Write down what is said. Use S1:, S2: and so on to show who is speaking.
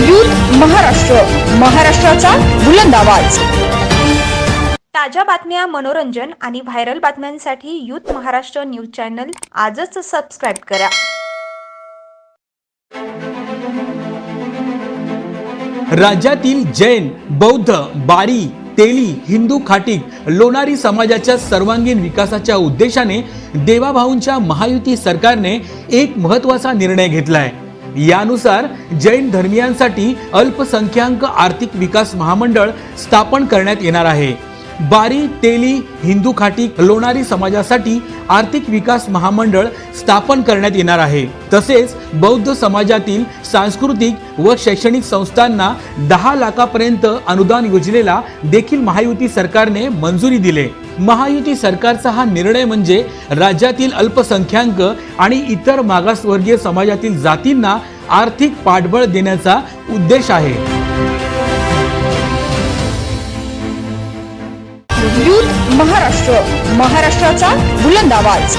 S1: Youth Maharashtra, महाराष्ट्राचा बुलंद आवाज।
S2: ताज्या बातम्या, मनोरंजन आणि व्हायरल बातम्यांसाठी यूथ महाराष्ट्र न्यूज चॅनल आजच सबस्क्राइब करा।
S3: राज्यातील जैन, बौद्ध, बारी, तेली, हिंदू खाटीक, लोणारी समाजाच्या सर्वांगीण विकासाच्या उद्देशाने देवाभाऊंच्या महायुती सरकारने एक महत्त्वाचा निर्णय घेतलाय। यानुसार जैन धर्मियांसाठी अल्पसंख्याक आर्थिक विकास महामंडळ स्थापन करण्यात येणार आहे। बारी, तेली, हिंदू खाटीक, लोणारी समाजासाठी आर्थिक विकास महामंडळ स्थापन करण्यात येणार आहे। तसेच बौद्ध समाजातील सांस्कृतिक व शैक्षणिक संस्थांना 10 लाखापर्यंत अनुदान योजनेला देखील महायुती सरकारने मंजुरी दिले। महायुती सरकारचा हा निर्णय म्हणजे राज्यातील अल्पसंख्याक आणि इतर मागासवर्गीय समाजातील जातींना आर्थिक पाठबळ देण्याचा उद्देश आहे।
S1: यूथ महाराष्ट्र, महाराष्ट्राचा बुलंद आवाज।